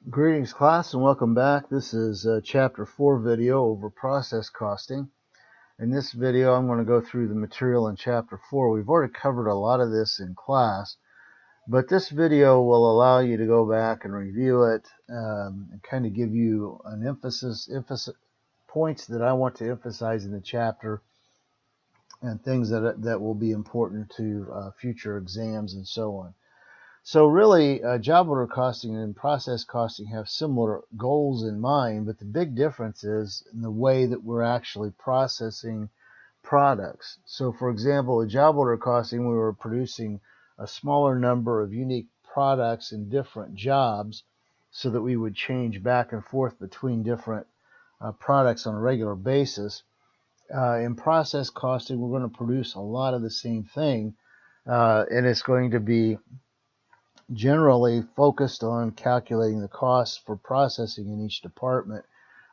Greetings class and welcome back. This is chapter 4 video over process costing. In this video I'm going to go through the material in chapter 4. We've already covered a lot of this in class, but this video will allow you to go back and review it and kind of give you an emphasis points that I want to emphasize in the chapter and things that will be important to future exams and so on. So really, job order costing and process costing have similar goals in mind, but the big difference is in the way that we're actually processing products. So for example, a job order costing, we were producing a smaller number of unique products in different jobs so that we would change back and forth between different products on a regular basis. In process costing, we're going to produce a lot of the same thing, and it's going to be generally focused on calculating the costs for processing in each department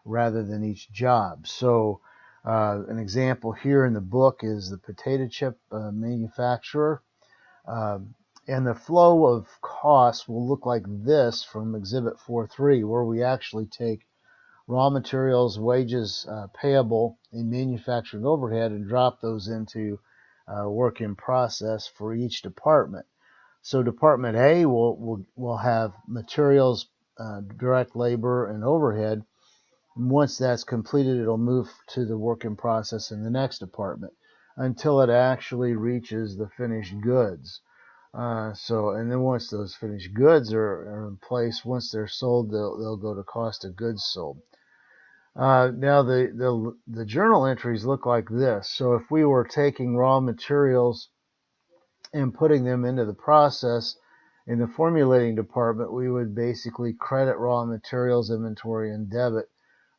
rather than each job. So an example here in the book is the potato chip manufacturer. And the flow of costs will look like this from Exhibit 4.3, where we actually take raw materials, wages payable, and manufacturing overhead and drop those into work in process for each department. So Department A will have materials, direct labor, and overhead. And once that's completed, it'll move to the work in process in the next department until it actually reaches the finished goods. And then once those finished goods are in place, once they're sold, they'll go to cost of goods sold. Now the journal entries look like this. So if we were taking raw materials and putting them into the process in the formulating department, we would basically credit raw materials inventory and debit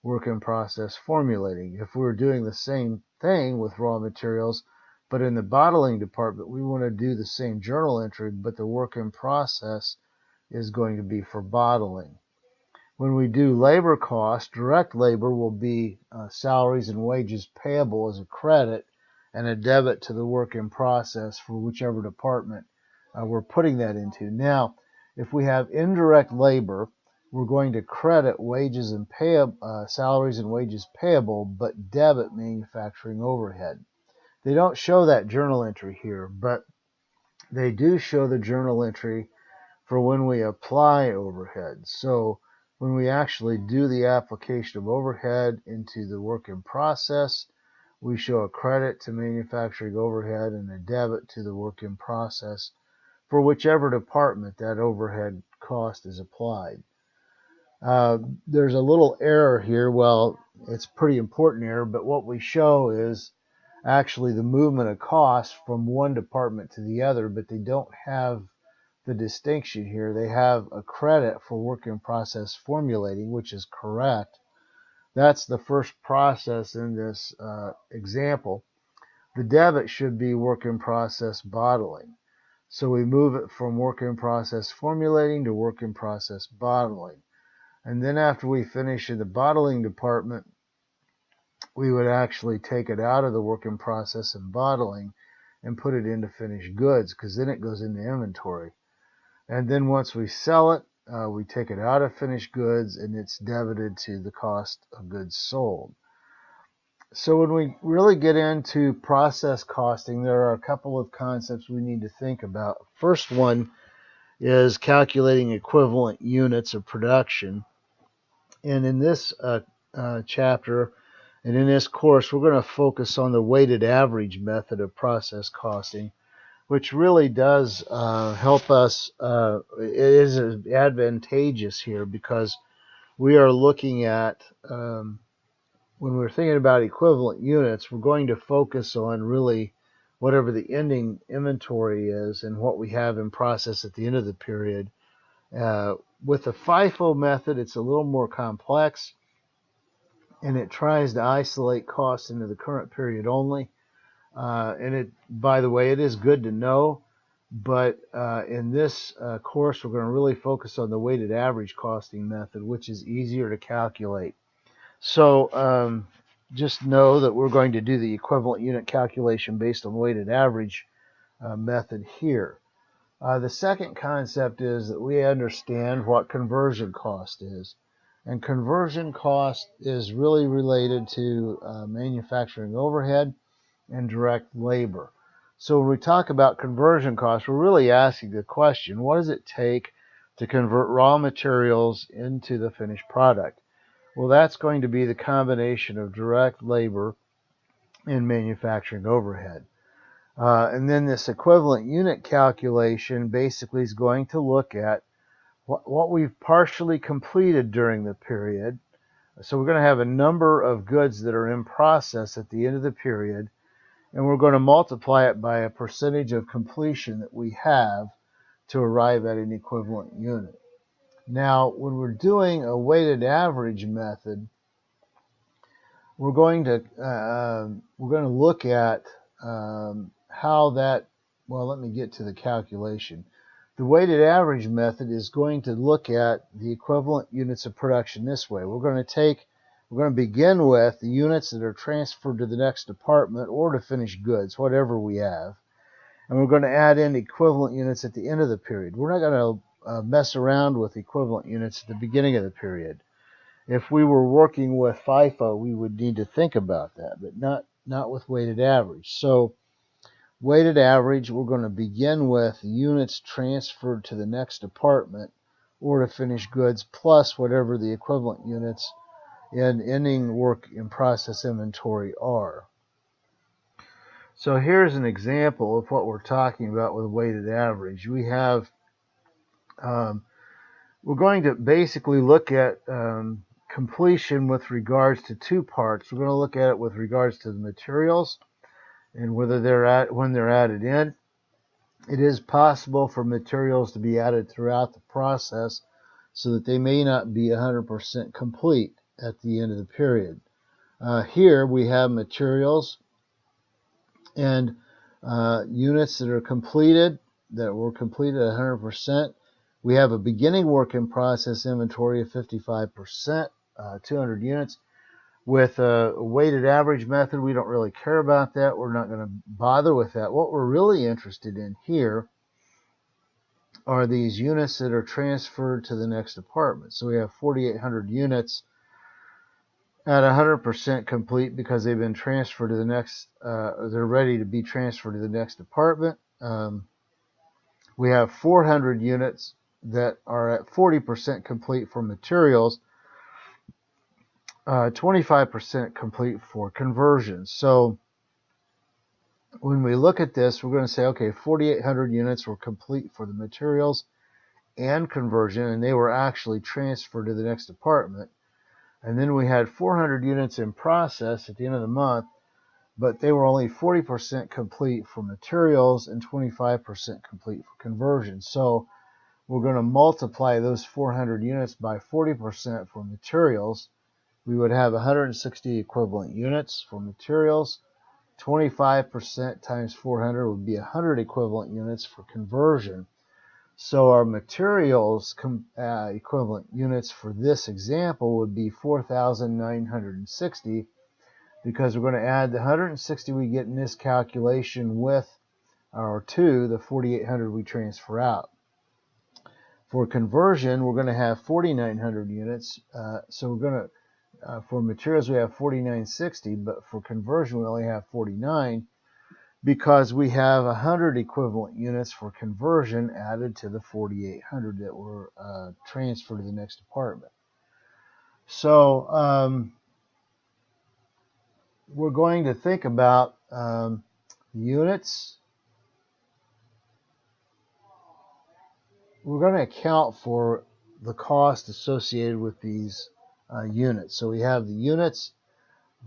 work in process formulating. If we were doing the same thing with raw materials, but in the bottling department, we want to do the same journal entry, but the work in process is going to be for bottling. When we do labor costs, direct labor will be salaries and wages payable as a credit and a debit to the work in process for whichever department we're putting that into. Now, if we have indirect labor, we're going to credit wages and salaries and wages payable, but debit manufacturing overhead. They don't show that journal entry here, but they do show the journal entry for when we apply overhead. So when we actually do the application of overhead into the work in process, we show a credit to manufacturing overhead and a debit to the work in process for whichever department that overhead cost is applied. There's a little error here. Well, it's a pretty important error, but what we show is actually the movement of costs from one department to the other, but they don't have the distinction here. They have a credit for work in process formulating, which is correct. That's the first process in this example. The debit should be work in process bottling. So we move it from work in process formulating to work in process bottling. And then after we finish in the bottling department, we would actually take it out of the work in process and bottling and put it into finished goods, because then it goes into inventory. And then once we sell it, we take it out of finished goods and it's debited to the cost of goods sold. So when we really get into process costing, there are a couple of concepts we need to think about. First one is calculating equivalent units of production. And in this chapter and in this course, we're going to focus on the weighted average method of process costing, which really does help us. It is advantageous here because we are looking at, when we're thinking about equivalent units, we're going to focus on really whatever the ending inventory is and what we have in process at the end of the period. With the FIFO method, it's a little more complex, and it tries to isolate costs into the current period only. And it, by the way, it is good to know, but in this course, we're going to really focus on the weighted average costing method, which is easier to calculate. So just know that we're going to do the equivalent unit calculation based on weighted average method here. The second concept is that we understand what conversion cost is. And conversion cost is really related to manufacturing overhead and direct labor. So when we talk about conversion costs, we're really asking the question, what does it take to convert raw materials into the finished product? Well, that's going to be the combination of direct labor and manufacturing overhead. And then this equivalent unit calculation basically is going to look at what we've partially completed during the period. So we're going to have a number of goods that are in process at the end of the period, and we're going to multiply it by a percentage of completion that we have to arrive at an equivalent unit. Now, when we're doing a weighted average method, we're going to look at how that. Well, let me get to the calculation. The weighted average method is going to look at the equivalent units of production this way. We're going to begin with the units that are transferred to the next department or to finished goods, whatever we have. And we're going to add in equivalent units at the end of the period. We're not going to mess around with equivalent units at the beginning of the period. If we were working with FIFO, we would need to think about that, but not with weighted average. So weighted average, we're going to begin with units transferred to the next department or to finished goods plus whatever the equivalent units in ending work in process inventory are. So here's an example of what we're talking about with weighted average. We have, we're going to basically look at completion with regards to two parts. We're going to look at it with regards to the materials and when they're added in. It is possible for materials to be added throughout the process so that they may not be 100% complete at the end of the period. Here we have materials and units that are completed, that were completed at 100%. We have a beginning work in process inventory of 55%, 200 units. With a weighted average method, we don't really care about that. We're not going to bother with that. What we're really interested in here are these units that are transferred to the next department. So we have 4,800 units at 100% complete because they've been transferred to the next, they're ready to be transferred to the next department. We have 400 units that are at 40% complete for materials, 25% complete for conversions. So when we look at this, we're going to say, okay, 4,800 units were complete for the materials and conversion, and they were actually transferred to the next department. And then we had 400 units in process at the end of the month, but they were only 40% complete for materials and 25% complete for conversion. So we're going to multiply those 400 units by 40% for materials. We would have 160 equivalent units for materials. 25% times 400 would be 100 equivalent units for conversion. So our materials equivalent units for this example would be 4,960 because we're going to add the 160 we get in this calculation with our the 4,800 we transfer out. For conversion, we're going to have 4,900 units. So we're going to for materials, we have 4,960, but for conversion, we only have 49 because we have 100 equivalent units for conversion added to the 4,800 that were transferred to the next department. So we're going to think about units. We're going to account for the cost associated with these units. So we have the units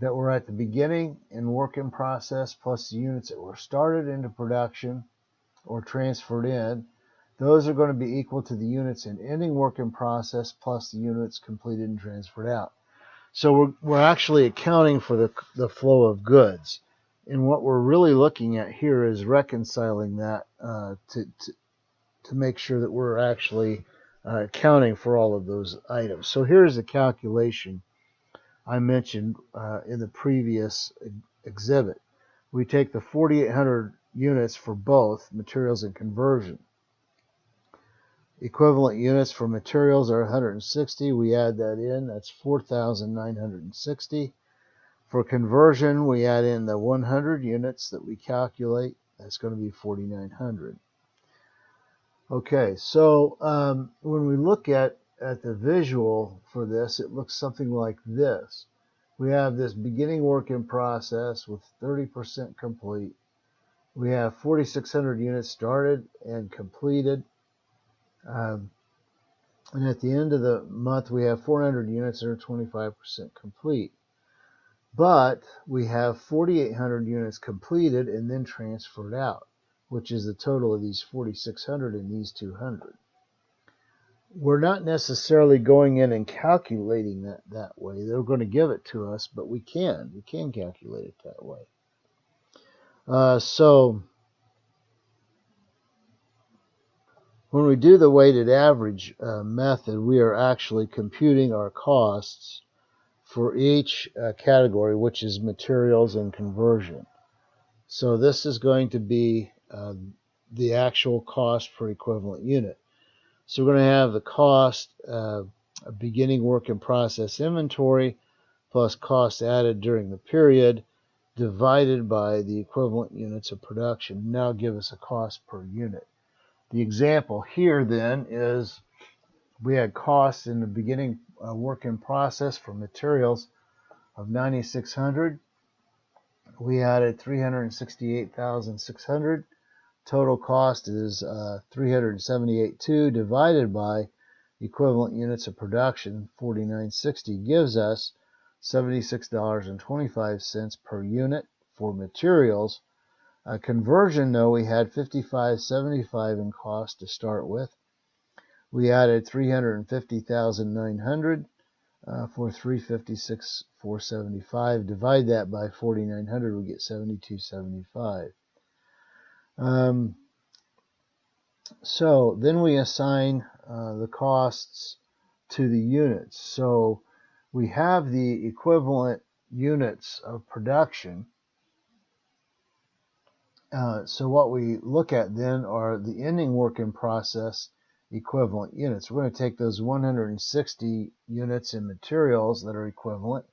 that were at the beginning in work in process plus the units that were started into production or transferred in. Those are going to be equal to the units in ending work in process plus the units completed and transferred out. So we're actually accounting for the flow of goods. And what we're really looking at here is reconciling that to make sure that we're actually accounting for all of those items. So here's the calculation I mentioned in the previous exhibit. We take the 4,800 units for both materials and conversion. equivalent units for materials are 160. We add that in. That's 4,960. For conversion, we add in the 100 units that we calculate. That's going to be 4,900. Okay, so when we look at the visual for this, it looks something like this. We have this beginning work in process with 30% complete. We have 4,600 units started and completed. And at the end of the month, we have 400 units that are 25% complete. But we have 4,800 units completed and then transferred out, which is the total of these 4,600 and these 200. We're not necessarily going in and calculating that way. They're going to give it to us, but we can calculate it that way. So when we do the weighted average method, we are actually computing our costs for each category, which is materials and conversion. So this is going to be the actual cost per equivalent unit. So we're going to have the cost of beginning work in process inventory plus cost added during the period divided by the equivalent units of production. Now give us a cost per unit. The example here then is we had costs in the beginning work in process for materials of 9,600. We added 368,600. Total cost is 378.2 divided by equivalent units of production, 4,960, gives us $76.25 per unit for materials. Conversion, though, we had $55.75 in cost to start with. We added 350,900 for 356,475. Divide that by 4,900, we get 72.75. So then we assign the costs to the units. So we have the equivalent units of production. So what we look at then are the ending work in process equivalent units. We're going to take those 160 units in materials that are equivalent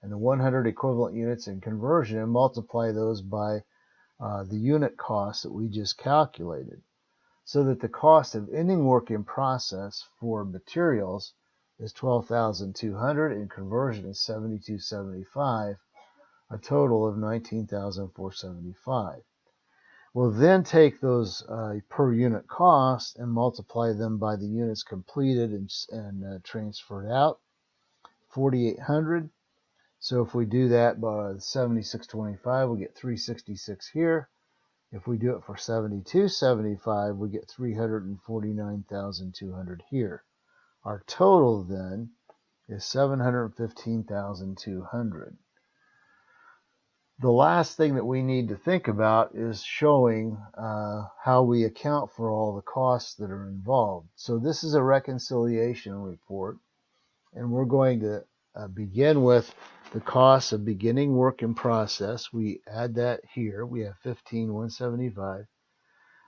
and the 100 equivalent units in conversion and multiply those by the unit cost that we just calculated, so that the cost of ending work in process for materials is 12,200 and conversion is 72.75, a total of 19,475. We'll then take those per unit costs and multiply them by the units completed and transferred out, 4,800. So if we do that by 76.25, we get 366 here. If we do it for 72.75, we get 349,200 here. Our total then is 715,200. The last thing that we need to think about is showing how we account for all the costs that are involved. So this is a reconciliation report, and we're going to begin with the cost of beginning work in process. We add that here. We have 15,175.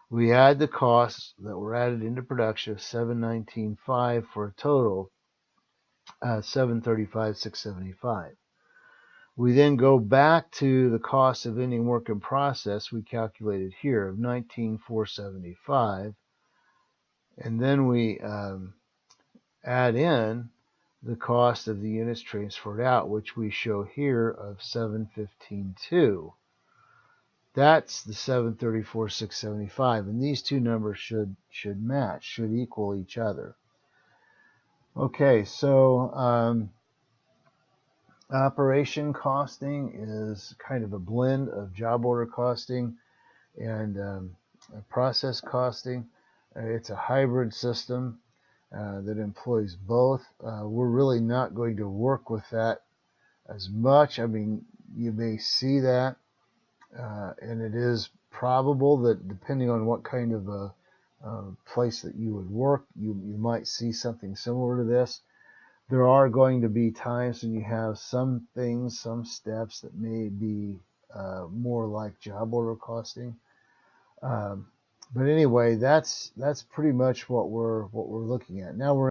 We add the costs that were added into production of 719.5 for a total 735,675. We then go back to the cost of ending work in process we calculated here of 19,475, and then we add in the cost of the units transferred out, which we show here of 715.2. That's the 734,675, and these two numbers should match, should equal each other. Okay, so operation costing is kind of a blend of job order costing and process costing. It's a hybrid system that employs both. We're really not going to work with that as much. I mean, you may see that, and it is probable that depending on what kind of a place that you would work, you might see something similar to this. There are going to be times when you have some things, some steps that may be more like job order costing. But anyway, that's pretty much what we're looking at. Now we're